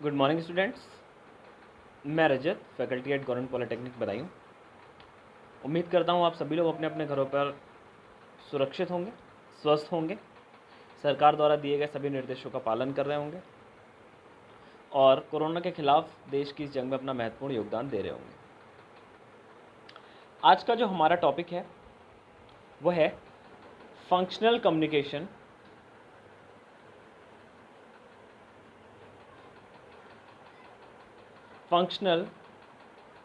Good morning students. मैं Rajat, faculty at government polytechnic Badaun. उम्मीद करता हूँ आप सभी लोग अपने अपने घरों पर सुरक्षित होंगे, स्वस्थ होंगे, सरकार द्वारा दिए गए सभी निर्देशों का पालन कर रहे होंगे और कोरोना के खिलाफ देश की इस जंग में अपना महत्वपूर्ण योगदान दे रहे होंगे। आज का जो हमारा टॉपिक है वो है फंक्शनल कम्युनिकेशन। फंक्शनल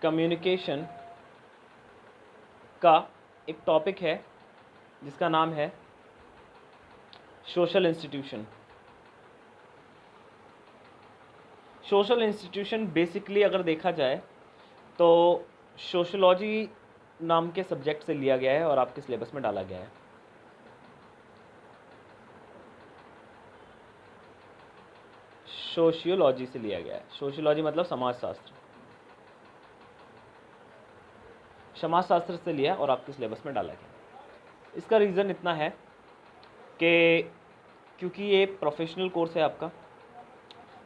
कम्युनिकेशन का एक टॉपिक है जिसका नाम है social institution. Social institution basically अगर देखा जाए तो सोशलॉजी नाम के सब्जेक्ट से लिया गया है और आपके सिलेबस में डाला गया है। सोशियोलॉजी से लिया गया है। सोशियोलॉजी मतलब समाजशास्त्र, समाजशास्त्र से लिया और आपके सिलेबस में डाला गया। इसका रीज़न इतना है कि क्योंकि ये प्रोफेशनल कोर्स है आपका,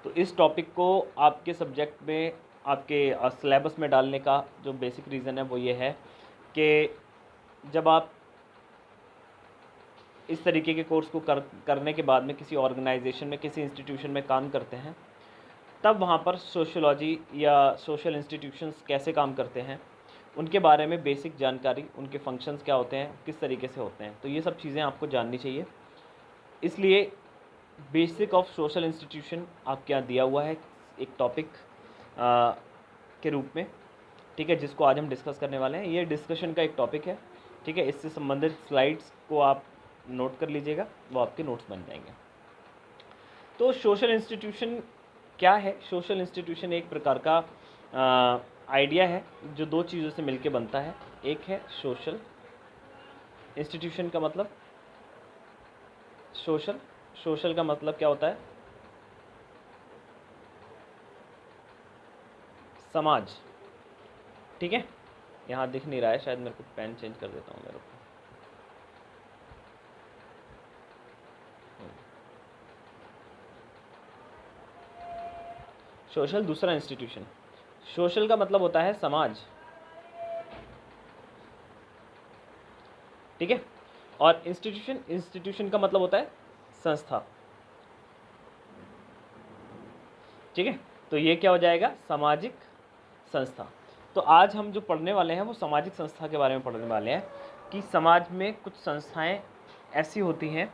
तो इस टॉपिक को आपके सब्जेक्ट में, आपके सिलेबस में डालने का जो बेसिक रीज़न है वो ये है कि जब आप इस तरीके के कोर्स को करने के बाद में किसी ऑर्गेनाइजेशन में, किसी इंस्टीट्यूशन में काम करते हैं, तब वहाँ पर सोशियोलॉजी या सोशल इंस्टीट्यूशंस कैसे काम करते हैं उनके बारे में बेसिक जानकारी, उनके फंक्शंस क्या होते हैं, किस तरीके से होते हैं, तो ये सब चीज़ें आपको जाननी चाहिए। इसलिए बेसिक ऑफ सोशल इंस्टीट्यूशन आपके यहाँ दिया हुआ है एक टॉपिक के रूप में, ठीक है, जिसको आज हम डिस्कस करने वाले हैं। ये डिस्कशन का एक टॉपिक है, ठीक है। इससे संबंधित स्लाइड्स को आप नोट कर लीजिएगा, वो आपके नोट्स बन जाएंगे। तो सोशल इंस्टीट्यूशन क्या है? सोशल इंस्टीट्यूशन एक प्रकार का आइडिया है जो दो चीज़ों से मिलके बनता है। एक है सोशल इंस्टीट्यूशन का मतलब सोशल, सोशल का मतलब क्या होता है? समाज, ठीक है। यहाँ दिख नहीं रहा है, शायद मेरे को पेन चेंज कर देता हूँ मेरे को। सोशल दूसरा इंस्टीट्यूशन। सोशल का मतलब होता है समाज, ठीक है। और इंस्टीट्यूशन, इंस्टीट्यूशन का मतलब होता है संस्था, ठीक है। तो ये क्या हो जाएगा? सामाजिक संस्था। तो आज हम जो पढ़ने वाले हैं वो सामाजिक संस्था के बारे में पढ़ने वाले हैं कि समाज में कुछ संस्थाएं ऐसी होती हैं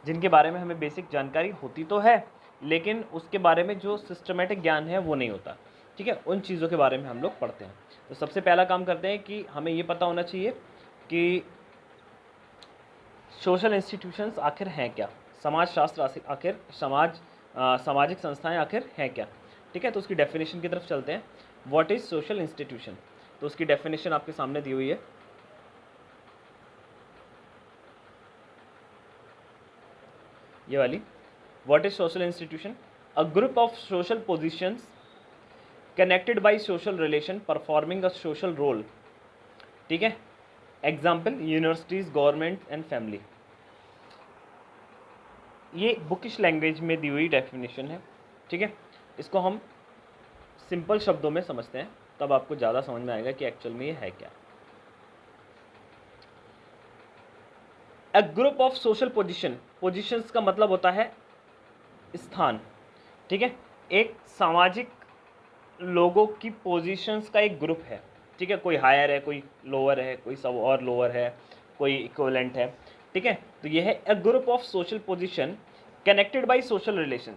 जिनके बारे में हमें बेसिक जानकारी होती तो है, लेकिन उसके बारे में जो सिस्टमेटिक ज्ञान है वो नहीं होता, ठीक है। उन चीज़ों के बारे में हम लोग पढ़ते हैं। तो सबसे पहला काम करते हैं कि हमें ये पता होना चाहिए कि सोशल इंस्टीट्यूशंस आखिर हैं क्या, समाज शास्त्र आखिर सामाजिक संस्थाएं आखिर हैं क्या, ठीक है। तो उसकी डेफिनेशन की तरफ चलते हैं। What is social institution? तो उसकी डेफिनेशन आपके सामने दी हुई है। ये वाली, what is social institution? A group of social positions connected by social relation performing a social role, ठीक है। Example universities, government and family. ये बुकिश लैंग्वेज में दी हुई डेफिनेशन है, ठीक है। इसको हम सिंपल शब्दों में समझते हैं, तब आपको ज़्यादा समझ में आएगा कि एक्चुअल में ये है क्या। अ group of social position, positions का मतलब होता है स्थान, ठीक है। एक सामाजिक लोगों की पोजीशंस का एक ग्रुप है, ठीक है। कोई हायर है, कोई लोअर है, कोई सब और लोअर है, कोई इक्विवेलेंट है, ठीक है। तो ये है अ group of social position connected by social relation.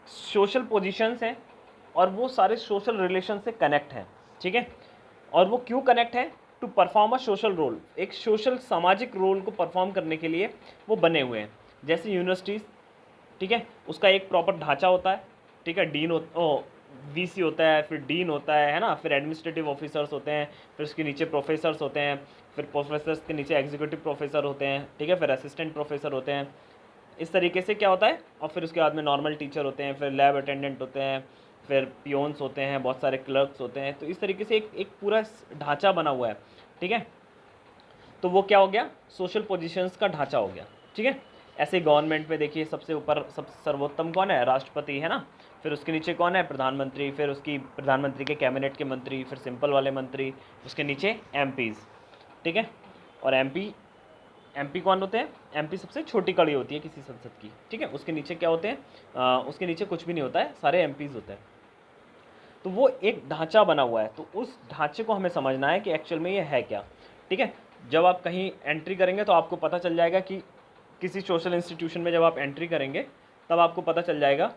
Social positions हैं और वो सारे सोशल रिलेशन से कनेक्ट हैं, ठीक है। और वो क्यों कनेक्ट है? To perform a social role, एक सोशल सामाजिक रोल को परफॉर्म करने के लिए वो बने हुए हैं। जैसे यूनिवर्सिटीज़, ठीक है, उसका एक प्रॉपर ढांचा होता है, ठीक है। वीसी होता है, फिर डीन होता है ना, फिर एडमिनिस्ट्रेटिव ऑफिसर्स होते हैं, फिर उसके नीचे प्रोफेसर्स होते हैं, फिर प्रोफेसर्स के नीचे एग्जीक्यूटिव प्रोफेसर होते हैं, ठीक है, फिर असिस्टेंट प्रोफेसर होते हैं। इस तरीके से क्या होता है। और फिर उसके बाद में नॉर्मल टीचर होते हैं, फिर लैब अटेंडेंट होते हैं, फिर पियोन्स होते हैं, बहुत सारे क्लर्क्स होते हैं। तो इस तरीके से एक एक पूरा ढांचा बना हुआ है, ठीक है। तो वो क्या हो गया? सोशल पोजीशंस का ढांचा हो गया, ठीक है। ऐसे गवर्नमेंट में देखिए सबसे ऊपर, सब सर्वोत्तम कौन है? राष्ट्रपति है ना। फिर उसके नीचे कौन है, प्रधानमंत्री, फिर उसकी प्रधानमंत्री के कैबिनेट के मंत्री, फिर सिंपल वाले मंत्री, उसके नीचे एमपीज़, ठीक है। और एमपी कौन होते हैं, एमपी सबसे छोटी कड़ी होती है किसी संसद की, ठीक है। उसके नीचे क्या होते हैं, उसके नीचे कुछ भी नहीं होता है, सारे एमपीज़ होते हैं। तो वो एक ढांचा बना हुआ है, तो उस ढांचे को हमें समझना है कि एक्चुअल में ये है क्या, ठीक है। जब आप कहीं एंट्री करेंगे तो आपको पता चल जाएगा कि किसी सोशल इंस्टीट्यूशन में जब आप एंट्री करेंगे तब आपको पता चल जाएगा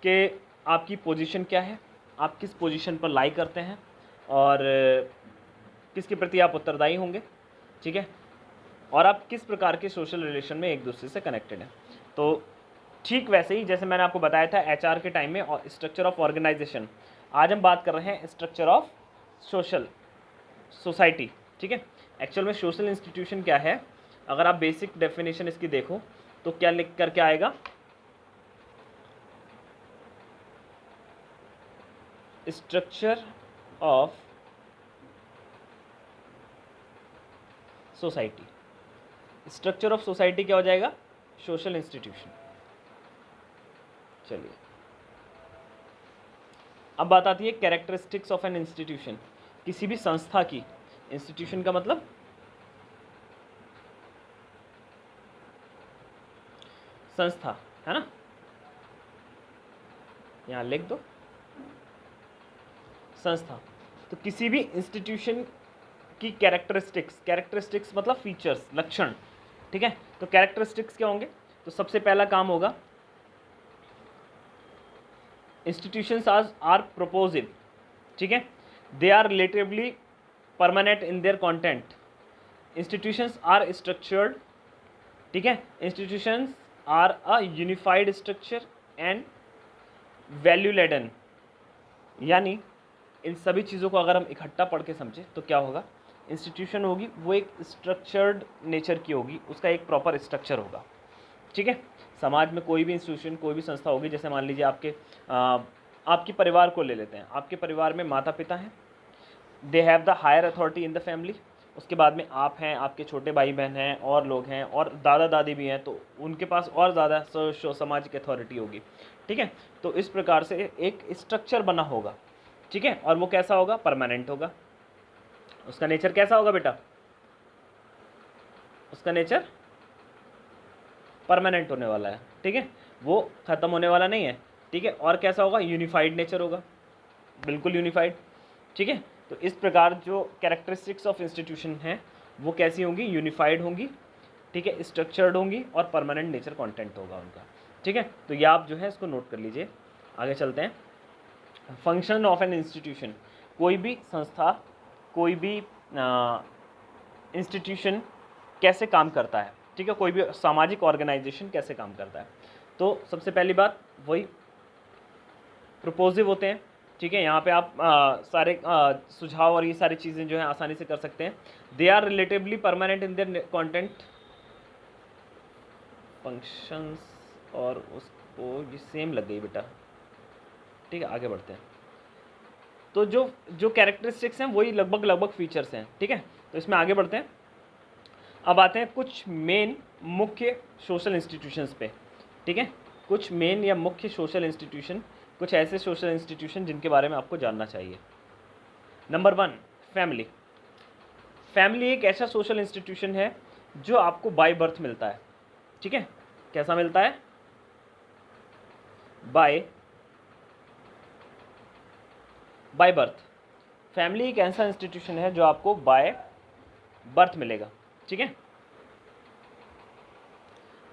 कि आपकी पोजीशन क्या है, आप किस पोजीशन पर लाई करते हैं और किसके प्रति आप उत्तरदायी होंगे, ठीक है, और आप किस प्रकार के सोशल रिलेशन में एक दूसरे से कनेक्टेड हैं। तो ठीक वैसे ही जैसे मैंने आपको बताया था एचआर के टाइम में स्ट्रक्चर ऑफ ऑर्गेनाइजेशन, आज हम बात कर रहे हैं स्ट्रक्चर ऑफ सोशल सोसाइटी, ठीक है। एक्चुअल में सोशल इंस्टीट्यूशन क्या है, अगर आप बेसिक डेफिनेशन इसकी देखो तो क्या लिख कर क्या आएगा, structure of society. Structure of society क्या हो जाएगा, सोशल इंस्टीट्यूशन। चलिए अब बात आती है कैरेक्टरिस्टिक्स ऑफ एन इंस्टीट्यूशन, किसी भी संस्था की, इंस्टीट्यूशन का मतलब संस्था है ना, यहाँ लिख दो संस्था। तो किसी भी इंस्टीट्यूशन की कैरेक्टरिस्टिक्स मतलब फीचर्स, लक्षण, ठीक है। तो कैरेक्टरिस्टिक्स क्या होंगे, तो सबसे पहला काम होगा इंस्टीट्यूशंस आर प्रोपोजिव, ठीक है, they are relatively permanent in their content, institutions are structured, ठीक है, institutions are a unified structure and value laden. यानी इन सभी चीज़ों को अगर हम इकट्ठा पढ़ के समझें तो क्या होगा, इंस्टीट्यूशन होगी वो एक स्ट्रक्चर्ड नेचर की होगी, उसका एक प्रॉपर स्ट्रक्चर होगा, ठीक है। समाज में कोई भी इंस्टीट्यूशन, कोई भी संस्था होगी, जैसे मान लीजिए आपके परिवार को ले लेते हैं, आपके परिवार में माता पिता हैं, they have the higher authority in the family, उसके बाद में आप हैं, आपके छोटे भाई बहन हैं और लोग हैं, और दादा दादी भी हैं, तो उनके पास और ज़्यादा सामाजिक अथॉरिटी होगी, ठीक है। तो इस प्रकार से एक स्ट्रक्चर बना होगा, ठीक है, और वो कैसा होगा, परमानेंट होगा। उसका नेचर कैसा होगा बेटा, उसका नेचर परमानेंट होने वाला है, ठीक है, वो ख़त्म होने वाला नहीं है, ठीक है। और कैसा होगा, यूनिफाइड नेचर होगा, बिल्कुल यूनिफाइड, ठीक है। तो इस प्रकार जो कैरेक्टरिस्टिक्स ऑफ इंस्टीट्यूशन हैं वो कैसी होंगी, यूनिफाइड होंगी, ठीक है, स्ट्रक्चर्ड होंगी और परमानेंट नेचर कंटेंट होगा उनका, ठीक है। तो ये आप जो है इसको नोट कर लीजिए। आगे चलते हैं। फंक्शन ऑफ एन इंस्टीट्यूशन, कोई भी संस्था, कोई भी इंस्टीट्यूशन कैसे काम करता है, ठीक है, कोई भी सामाजिक ऑर्गेनाइजेशन कैसे काम करता है। तो सबसे पहली बात वही प्रोपोजिव होते हैं, ठीक है। यहाँ पे आप सारे सुझाव और ये सारी चीज़ें जो है आसानी से कर सकते हैं। They are relatively permanent in their content, functions, और उसको ये सेम लग गई बेटा, ठीक है। आगे बढ़ते हैं। तो जो कैरेक्टरिस्टिक्स हैं वही लगभग फीचर्स हैं, ठीक है। तो इसमें आगे बढ़ते हैं। अब आते हैं कुछ मेन मुख्य सोशल इंस्टीट्यूशंस पे, ठीक है, कुछ मेन या मुख्य सोशल इंस्टीट्यूशन, कुछ ऐसे सोशल इंस्टीट्यूशन जिनके बारे में आपको जानना चाहिए। Number 1, family. फैमिली एक ऐसा सोशल इंस्टीट्यूशन है जो आपको बाय बर्थ मिलता है, ठीक है। कैसा मिलता है, बाय बर्थ। फैमिली एक ऐसा इंस्टीट्यूशन है जो आपको बाय बर्थ मिलेगा, ठीक है।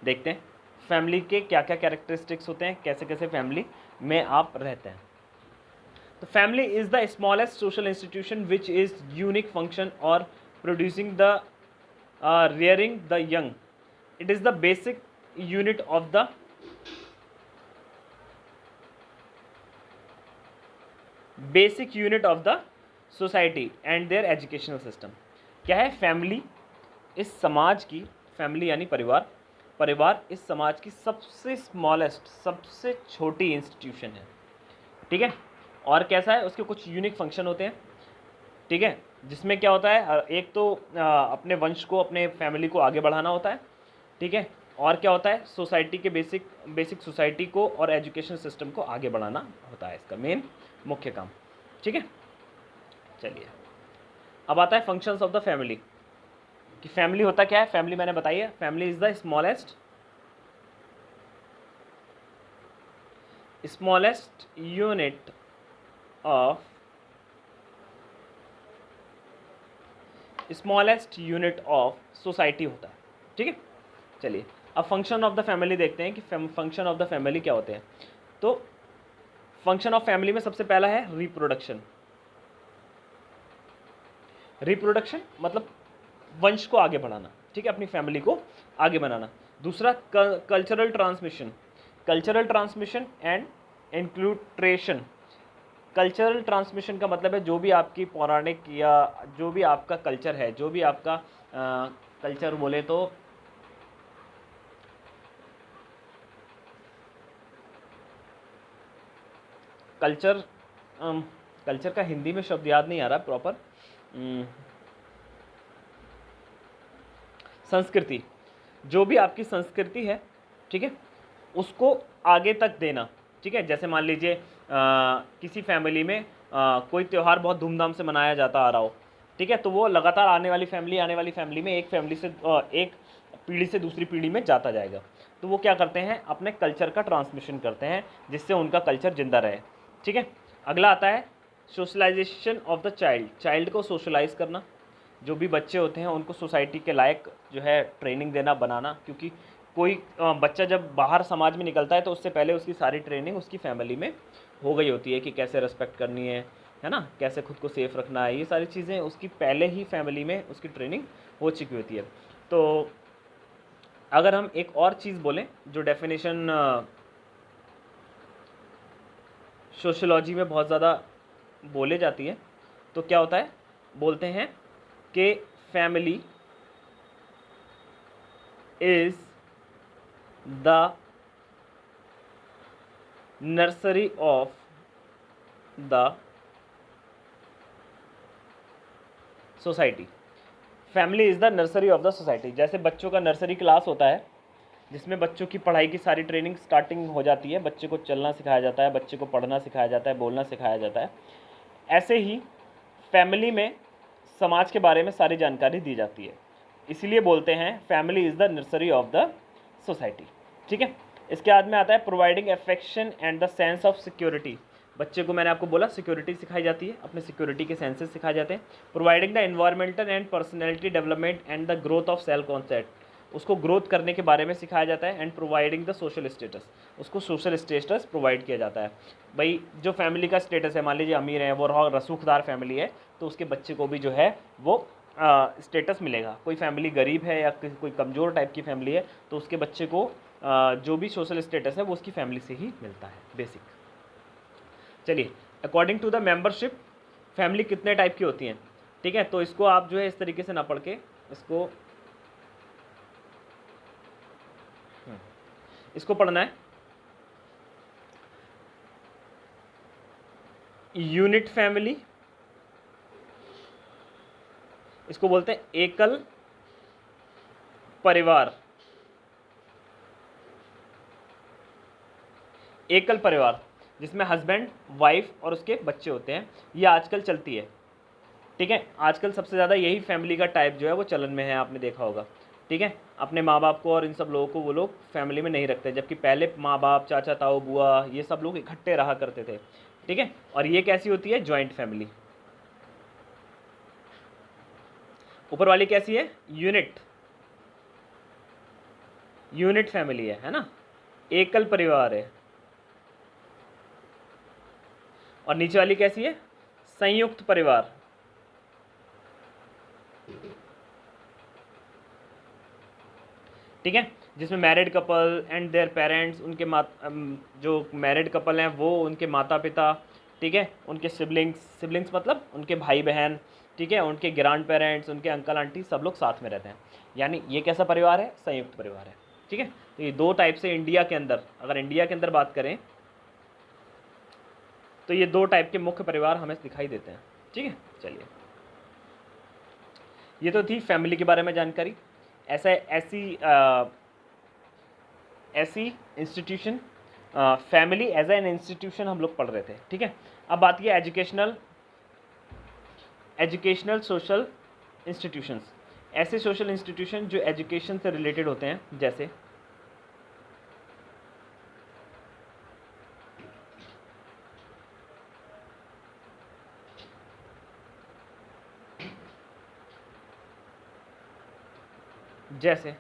देखते हैं फैमिली के क्या क्या कैरेक्टरिस्टिक्स होते हैं, कैसे कैसे फैमिली में आप रहते हैं। तो family is the smallest social institution which is unique function और producing the rearing the young. It is the basic unit of the society and their educational system. क्या है फैमिली, इस समाज की, फैमिली यानी परिवार इस समाज की सबसे स्मॉलेस्ट, सबसे छोटी इंस्टीट्यूशन है, ठीक है। और कैसा है, उसके कुछ यूनिक फंक्शन होते हैं, ठीक है, जिसमें क्या होता है, एक तो अपने वंश को, अपने फैमिली को आगे बढ़ाना होता है, ठीक है। और क्या होता है, सोसाइटी के बेसिक सोसाइटी को और एजुकेशन सिस्टम को आगे बढ़ाना होता है इसका मेन मुख्य काम। ठीक है, चलिए अब आता है फंक्शंस ऑफ द फैमिली, कि फैमिली होता क्या है। फैमिली मैंने बताई है, family is the smallest unit of society होता है। ठीक है, चलिए अब फंक्शन ऑफ द फैमिली देखते हैं कि फंक्शन ऑफ द फैमिली क्या होते हैं। तो फंक्शन ऑफ फैमिली में सबसे पहला है रिप्रोडक्शन। रिप्रोडक्शन मतलब वंश को आगे बढ़ाना, ठीक है, अपनी फैमिली को आगे बनाना। दूसरा cultural transmission, cultural transmission and inculturation. Cultural transmission का मतलब है जो भी आपकी पौराणिक या जो भी आपका कल्चर है, जो भी आपका कल्चर बोले तो कल्चर का हिंदी में शब्द याद नहीं आ रहा प्रॉपर। संस्कृति, जो भी आपकी संस्कृति है, ठीक है, उसको आगे तक देना। ठीक है, जैसे मान लीजिए किसी फैमिली में कोई त्यौहार बहुत धूमधाम से मनाया जाता आ रहा हो, ठीक है, तो वो लगातार आने वाली फैमिली में एक फैमिली से एक पीढ़ी से दूसरी पीढ़ी में जाता जाएगा। तो वो क्या करते हैं, अपने कल्चर का ट्रांसमिशन करते हैं जिससे उनका कल्चर जिंदा रहे। ठीक है, अगला आता है socialisation of the child, child को सोशलाइज करना। जो भी बच्चे होते हैं उनको सोसाइटी के लायक जो है ट्रेनिंग देना, बनाना, क्योंकि कोई बच्चा जब बाहर समाज में निकलता है तो उससे पहले उसकी सारी ट्रेनिंग उसकी फैमिली में हो गई होती है कि कैसे रिस्पेक्ट करनी है ना, कैसे खुद को सेफ रखना है, ये सारी चीज़ें उसकी पहले ही फैमिली में उसकी ट्रेनिंग हो चुकी होती है। तो अगर हम एक और चीज़ बोलें जो डेफिनेशन सोशोलॉजी में बहुत ज़्यादा बोले जाती है, तो क्या होता है, बोलते हैं कि family is the nursery of the society. Family is the nursery of the society. जैसे बच्चों का नर्सरी क्लास होता है जिसमें बच्चों की पढ़ाई की सारी ट्रेनिंग स्टार्टिंग हो जाती है, बच्चे को चलना सिखाया जाता है, बच्चे को पढ़ना सिखाया जाता है, बोलना सिखाया जाता है, ऐसे ही फैमिली में समाज के बारे में सारी जानकारी दी जाती है। इसीलिए बोलते हैं family is the nursery of the society. ठीक है, इसके बाद में आता है providing affection and the sense of security. बच्चे को मैंने आपको बोला सिक्योरिटी सिखाई जाती है, अपने सिक्योरिटी के सेंसेस सिखाए जाते हैं। Providing the environmental and personality development and the growth of self concept, उसको ग्रोथ करने के बारे में सिखाया जाता है। And providing the social status, उसको सोशल स्टेटस प्रोवाइड किया जाता है। भाई जो फैमिली का स्टेटस है, मान लीजिए अमीर है, वो रसूखदार फैमिली है, तो उसके बच्चे को भी जो है वो स्टेटस मिलेगा। कोई फैमिली गरीब है या कोई कमज़ोर टाइप की फैमिली है, तो उसके बच्चे को जो भी सोशल स्टेटस है वो उसकी फैमिली से ही मिलता है बेसिक। चलिए, according to the membership family कितने टाइप की होती हैं, ठीक है, तो इसको आप जो है इस तरीके से ना पढ़ के इसको पढ़ना है। यूनिट फैमिली, इसको बोलते हैं एकल परिवार। एकल परिवार जिसमें हस्बैंड, वाइफ और उसके बच्चे होते हैं, ये आजकल चलती है। ठीक है, आजकल सबसे ज़्यादा यही फैमिली का टाइप जो है वो चलन में है, आपने देखा होगा। ठीक है, अपने माँ बाप को और इन सब लोगों को वो लोग फैमिली में नहीं रखते, जबकि पहले माँ बाप, चाचा ताऊ, बुआ, ये सब लोग इकट्ठे रहा करते थे। ठीक है, और ये कैसी होती है, जॉइंट फैमिली। ऊपर वाली कैसी है, यूनिट फैमिली है ना, एकल परिवार है। और नीचे वाली कैसी है, संयुक्त परिवार। ठीक है, जिसमें married couple and their parents, उनके जो मैरिड कपल हैं वो उनके माता पिता, ठीक है, उनके सिबलिंग्स मतलब उनके भाई बहन, ठीक है, उनके ग्रैंड पेरेंट्स, उनके अंकल आंटी, सब लोग साथ में रहते हैं। यानी ये कैसा परिवार है, संयुक्त परिवार है। ठीक है, तो ये दो टाइप से इंडिया के अंदर, अगर इंडिया के अंदर बात करें तो ये दो टाइप के मुख्य परिवार हमें दिखाई देते हैं। ठीक है, चलिए, ये तो थी फैमिली के बारे में जानकारी। ऐसी ऐसी institution, family as an institution हम लोग पढ़ रहे थे, ठीक है। अब बात की एजुकेशनल सोशल इंस्टीट्यूशंस, ऐसे सोशल इंस्टीट्यूशन जो एजुकेशन से रिलेटेड होते हैं, जैसे जैसे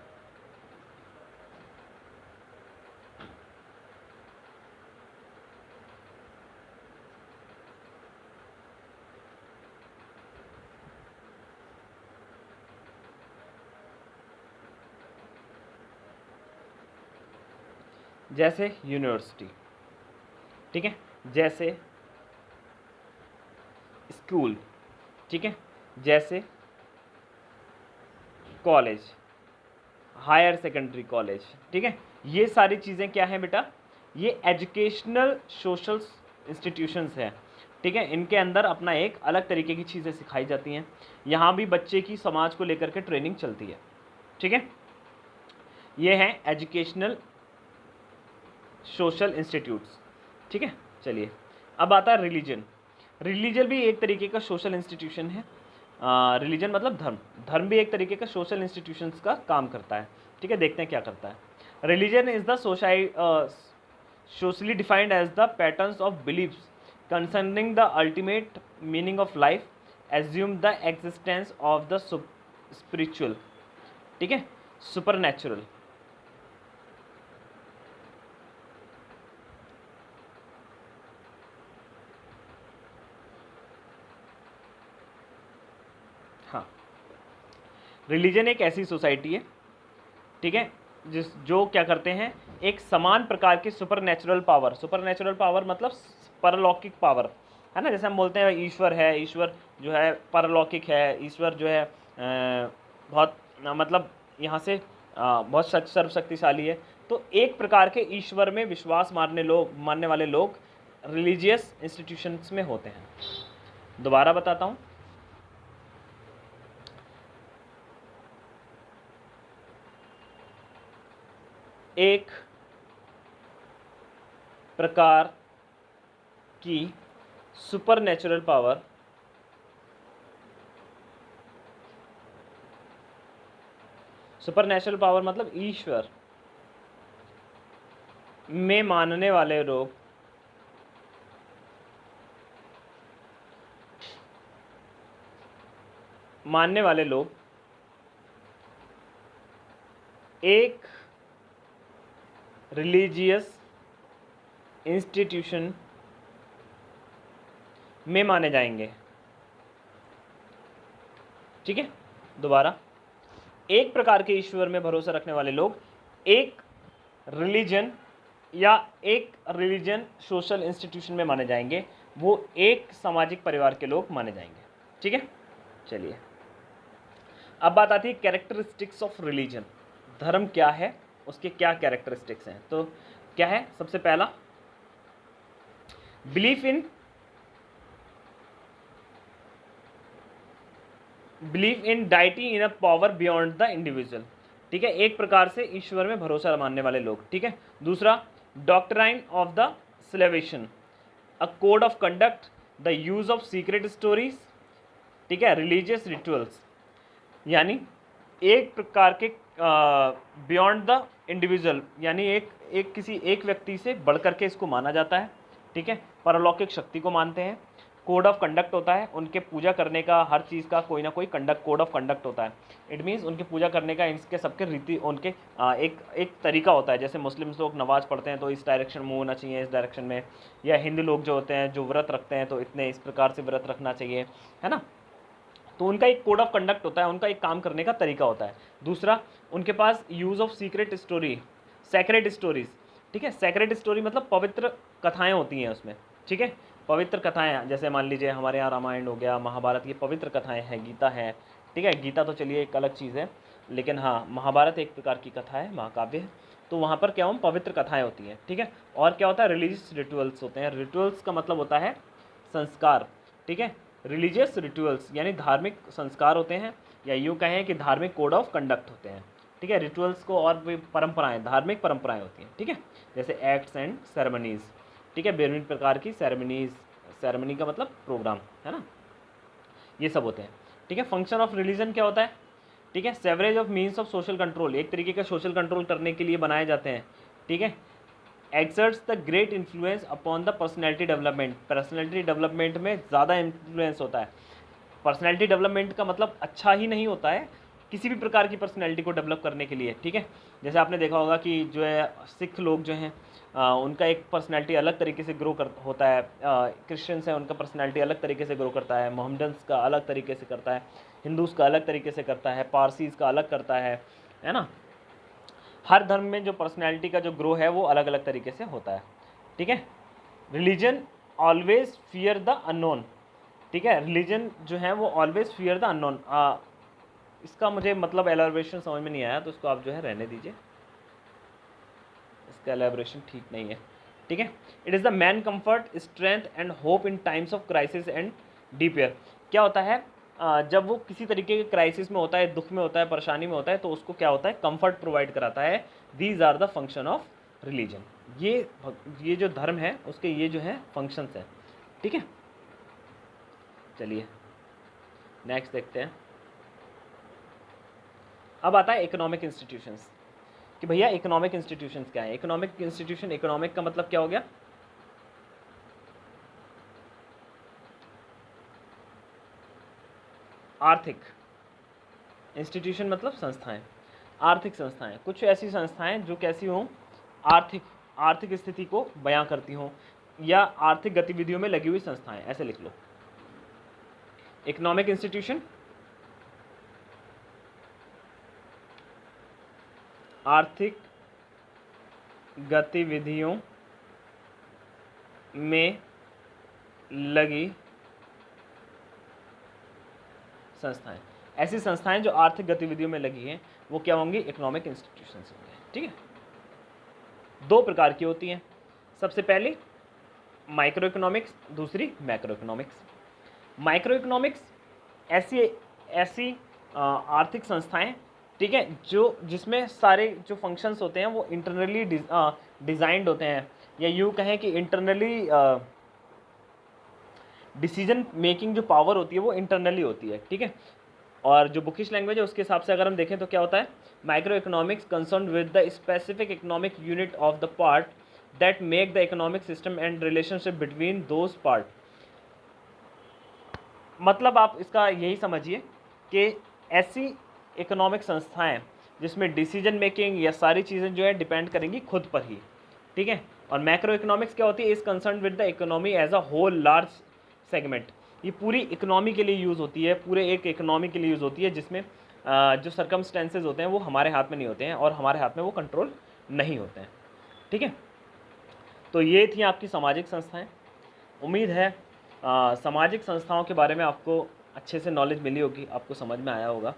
जैसे यूनिवर्सिटी, ठीक है, जैसे स्कूल, ठीक है, जैसे कॉलेज, हायर सेकेंडरी कॉलेज, ठीक है। ये सारी चीज़ें क्या हैं बेटा, ये एजुकेशनल सोशल इंस्टीट्यूशंस हैं, ठीक है। इनके अंदर अपना एक अलग तरीके की चीज़ें सिखाई जाती हैं। यहाँ भी बच्चे की समाज को लेकर के ट्रेनिंग चलती है, ठीक है। ये हैं एजुकेशनल सोशल इंस्टीट्यूट्स, ठीक है। चलिए, अब आता है रिलीजन। रिलीजन भी एक तरीके का सोशल इंस्टीट्यूशन है। रिलीजन मतलब धर्म, धर्म भी एक तरीके का सोशल इंस्टीट्यूशंस का काम करता है, ठीक है। देखते हैं क्या करता है। Religion is the socially defined as the patterns of beliefs concerning the ultimate meaning of life, assume the existence of the spiritual, ठीक है, supernatural, हाँ। रिलीजन एक ऐसी सोसाइटी है, ठीक है, जो क्या करते हैं, एक समान प्रकार के सुपर नेचुरल पावर मतलब परलौकिक पावर, है ना। जैसे हम बोलते हैं ईश्वर है, ईश्वर जो है परलौकिक है, ईश्वर जो है बहुत मतलब यहाँ से बहुत सर्वशक्तिशाली है। तो एक प्रकार के ईश्वर में विश्वास मानने वाले लोग रिलीजियस इंस्टीट्यूशंस में होते हैं। दोबारा बताता हूँ, एक प्रकार की सुपरनैचुरल पावर मतलब ईश्वर में मानने वाले लोग एक रिलीजियस इंस्टीट्यूशन में माने जाएंगे, ठीक है। दोबारा, एक प्रकार के ईश्वर में भरोसा रखने वाले लोग एक रिलीजन या एक रिलीजन सोशल इंस्टीट्यूशन में माने जाएंगे, वो एक सामाजिक परिवार के लोग माने जाएंगे, ठीक है। चलिए, अब बात आती है कैरेक्टरिस्टिक्स ऑफ रिलीजन। धर्म क्या है, उसके क्या कैरेक्टरिस्टिक्स हैं। तो क्या है, सबसे पहला belief in deity in a power beyond the individual, ठीक है, एक प्रकार से ईश्वर में भरोसा मानने वाले लोग, ठीक है। दूसरा, doctrine of the salvation, a code of conduct, the use of secret stories, ठीक है, रिलीजियस रिचुअल्स, यानी एक प्रकार के बियॉन्ड द इंडिविजुअल, यानी किसी एक व्यक्ति से बढ़ करके इसको माना जाता है, ठीक है। परलौकिक शक्ति को मानते हैं। कोड ऑफ कंडक्ट होता है, उनके पूजा करने का हर चीज़ का कोई ना कोई कोड ऑफ कंडक्ट होता है। इट मीन्स उनकी पूजा करने का इनके सबके रीति, उनके एक तरीका होता है। जैसे मुस्लिम्स लोग नमाज़ पढ़ते हैं तो इस डायरेक्शन मूव होना चाहिए, इस डायरेक्शन में, या हिंदू लोग जो होते हैं जो व्रत रखते हैं तो इतने इस प्रकार से व्रत रखना चाहिए, है ना। तो उनका एक कोड ऑफ कंडक्ट होता है, उनका एक काम करने का तरीका होता है। दूसरा, उनके पास use of secret story, sacred stories, ठीक है। सैक्रेड स्टोरी मतलब पवित्र कथाएं होती हैं उसमें, ठीक है। पवित्र कथाएं, जैसे मान लीजिए हमारे यहाँ रामायण हो गया, महाभारत, ये पवित्र कथाएं हैं, गीता है, ठीक है। गीता तो चलिए एक अलग चीज़ है, लेकिन हाँ, महाभारत एक प्रकार की कथा है, महाकाव्य है। तो वहाँ पर क्या हो, पवित्र कथाएं होती हैं, ठीक है। और क्या होता है, रिलीजियस रिचुअल्स होते हैं। रिचुअल्स का मतलब होता है संस्कार, ठीक है। रिलीजियस रिचुअल्स यानी धार्मिक संस्कार होते हैं, या यूँ कहें कि धार्मिक कोड ऑफ कंडक्ट होते हैं, ठीक है। रिचुअल्स को और भी परंपराएं, धार्मिक परंपराएं होती हैं, ठीक है, जैसे एक्ट्स एंड सेरेमनीज़, ठीक है, विभिन्न प्रकार की सेरेमनीज़, सेरेमनी का मतलब प्रोग्राम है ना, ये सब होते हैं, ठीक है। फंक्शन ऑफ रिलीजन क्या होता है, ठीक है, sewerage of means of social control, एक तरीके का सोशल कंट्रोल करने के लिए बनाए जाते हैं, ठीक है। Exerts the great influence upon the personality development, personality development में ज़्यादा इन्फ्लुएंस होता है। पर्सनैलिटी डेवलपमेंट का मतलब अच्छा ही नहीं होता है, किसी भी प्रकार की पर्सनैलिटी को डेवलप करने के लिए, ठीक है। जैसे आपने देखा होगा कि जो है सिख लोग जो हैं उनका एक पर्सनैलिटी अलग तरीके से ग्रो कर होता है, क्रिश्चियंस हैं उनका पर्सनैलिटी अलग तरीके से ग्रो करता है, मोहम्मडन्स का अलग तरीके से करता है, हिंदूज़ का अलग तरीके से करता है, पारसीज़ का अलग करता है ना। हर धर्म में जो पर्सनैलिटी का जो ग्रो है वो अलग अलग तरीके से होता है, ठीक है। Religion always fear the unknown, ठीक है, रिलीजन जो है वो ऑलवेज फियर द अननोन। इसका मुझे मतलब एलाबोरेशन समझ में नहीं आया, तो उसको आप जो है रहने दीजिए, इसका एलाबोरेशन ठीक नहीं है, ठीक है। It is the main comfort strength and hope in times of crisis and despair. क्या होता है जब वो किसी तरीके के क्राइसिस में होता है, दुख में होता है, परेशानी में होता है, तो उसको क्या होता है, कंफर्ट प्रोवाइड कराता है। These are the function of religion, ये जो धर्म है उसके ये जो है फंक्शंस हैं, ठीक है। चलिए नेक्स्ट देखते हैं। अब आता है इकोनॉमिक इंस्टीट्यूशंस, कि भैया इकोनॉमिक इंस्टीट्यूशंस क्या है। इकोनॉमिक इंस्टीट्यूशन, इकोनॉमिक का मतलब क्या हो गया, आर्थिक, इंस्टीट्यूशन मतलब संस्थाएं, आर्थिक संस्थाएं, कुछ ऐसी संस्थाएं जो कैसी हों, आर्थिक स्थिति को बयां करती हों या आर्थिक गतिविधियों में लगी हुई संस्थाएं, ऐसे लिख लो। इकोनॉमिक इंस्टीट्यूशन आर्थिक गतिविधियों में लगी संस्थाएं, ऐसी संस्थाएं जो आर्थिक गतिविधियों में लगी हैं वो क्या होंगी, इकोनॉमिक इंस्टीट्यूशंस होंगे, ठीक है। दो प्रकार की होती हैं, सबसे पहले माइक्रो इकोनॉमिक्स, दूसरी मैक्रो इकोनॉमिक्स। माइक्रो इकोनॉमिक्स ऐसी आर्थिक संस्थाएं, ठीक है, जिसमें सारे जो फंक्शंस होते हैं वो इंटरनली डिज़ाइंड होते हैं, या यूँ कहें कि इंटरनली डिसीजन मेकिंग जो पावर होती है वो इंटरनली होती है, ठीक है। और जो बुकिश लैंग्वेज है उसके हिसाब से अगर हम देखें तो क्या होता है, micro economics concern with the specific economic unit of the part that make the economic system and relationship between those part. मतलब आप इसका यही समझिए कि ऐसी इकोनॉमिक संस्थाएं जिसमें डिसीजन मेकिंग या सारी चीज़ें जो है डिपेंड करेंगी खुद पर ही, ठीक है। और मैक्रो इकोनॉमिक्स क्या होती है, is concern with the economy as a whole large segment. ये पूरी इकोनॉमी के लिए यूज़ होती है, पूरे एक इकोनॉमी के लिए यूज़ होती है, जिसमें जो सर्कमस्टेंसेज होते हैं वो हमारे हाथ में नहीं होते हैं और हमारे हाथ में वो कंट्रोल नहीं होते हैं, ठीक है। तो ये थी आपकी सामाजिक संस्थाएं। उम्मीद है सामाजिक संस्थाओं के बारे में आपको अच्छे से नॉलेज मिली होगी, आपको समझ में आया होगा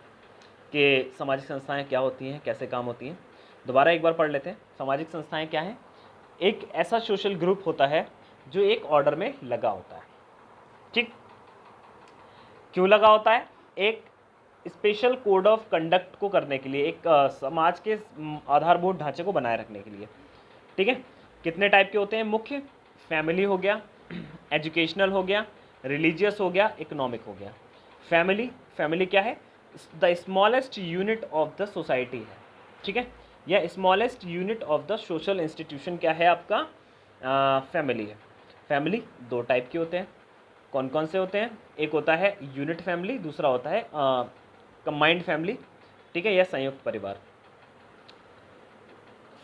कि सामाजिक संस्थाएं क्या होती हैं, कैसे काम होती हैं। दोबारा एक बार पढ़ लेते हैं। सामाजिक संस्थाएं क्या हैं, एक ऐसा सोशल ग्रुप होता है जो एक ऑर्डर में लगा होता है, ठीक। क्यों लगा होता है, एक स्पेशल कोड ऑफ कंडक्ट को करने के लिए, एक समाज के आधारभूत ढांचे को बनाए रखने के लिए, ठीक है। कितने टाइप के होते हैं, मुख्य फैमिली हो गया, एजुकेशनल हो गया, रिलीजियस हो गया, इकोनॉमिक हो गया। फैमिली क्या है, the smallest unit of the society है, ठीक है, या smallest unit of the social institution क्या है आपका, फैमिली है। फैमिली दो टाइप के होते हैं, कौन कौन से होते हैं, एक होता है यूनिट फैमिली, दूसरा होता है कंबाइंड फैमिली, ठीक है, या संयुक्त परिवार।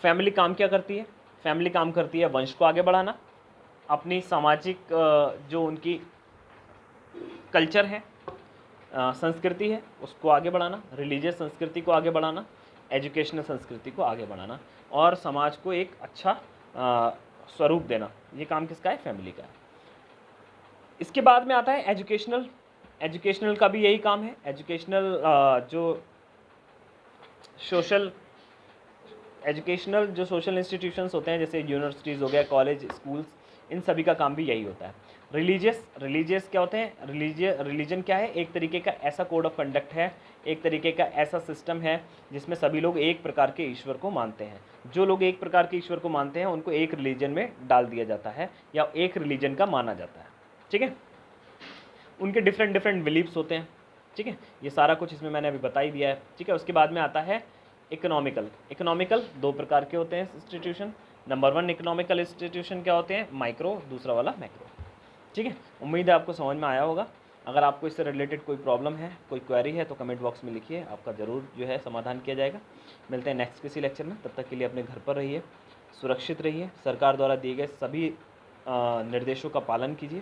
फैमिली काम क्या करती है, फैमिली काम करती है वंश को आगे बढ़ाना, अपनी सामाजिक जो उनकी कल्चर है, संस्कृति है, उसको आगे बढ़ाना, रिलीजियस संस्कृति को आगे बढ़ाना, एजुकेशनल संस्कृति को आगे बढ़ाना, और समाज को एक अच्छा स्वरूप देना। ये काम किसका है, फैमिली का है। इसके बाद में आता है एजुकेशनल का भी यही काम है। एजुकेशनल जो सोशल इंस्टीट्यूशंस होते हैं, जैसे यूनिवर्सिटीज़ हो गया, कॉलेज, स्कूल्स, इन सभी का काम भी यही होता है। रिलीजियस क्या होते हैं? रिलीजन क्या है? एक तरीके का ऐसा कोड ऑफ कंडक्ट है, एक तरीके का ऐसा सिस्टम है जिसमें सभी लोग एक प्रकार के ईश्वर को मानते हैं। जो लोग एक प्रकार के ईश्वर को मानते हैं उनको एक रिलीजन में डाल दिया जाता है या एक रिलीजन का माना जाता है। ठीक है, उनके डिफरेंट डिफरेंट बिलीव्स होते हैं। ठीक है, ये सारा कुछ इसमें मैंने अभी बता ही दिया है। ठीक है, उसके बाद में आता है इकोनॉमिकल दो प्रकार के होते हैं इंस्टीट्यूशन। नंबर 1 इकोनॉमिकल इंस्टीट्यूशन क्या होते हैं? माइक्रो, दूसरा वाला मैक्रो। ठीक है, उम्मीद है आपको समझ में आया होगा। अगर आपको इससे रिलेटेड कोई प्रॉब्लम है, कोई क्वेरी है तो कमेंट बॉक्स में लिखिए, आपका ज़रूर जो है समाधान किया जाएगा। मिलते हैं नेक्स्ट किसी लेक्चर में, तब तक के लिए अपने घर पर रहिए, सुरक्षित रहिए, सरकार द्वारा दिए गए सभी निर्देशों का पालन कीजिए,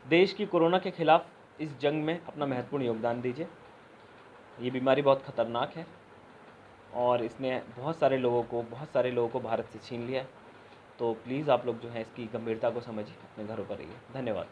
देश की कोरोना के खिलाफ इस जंग में अपना महत्वपूर्ण योगदान दीजिए। ये बीमारी बहुत ख़तरनाक है और इसने बहुत सारे लोगों को भारत से छीन लिया है। तो प्लीज़ आप लोग जो है इसकी गंभीरता को समझिए, अपने घरों पर रहिए। धन्यवाद।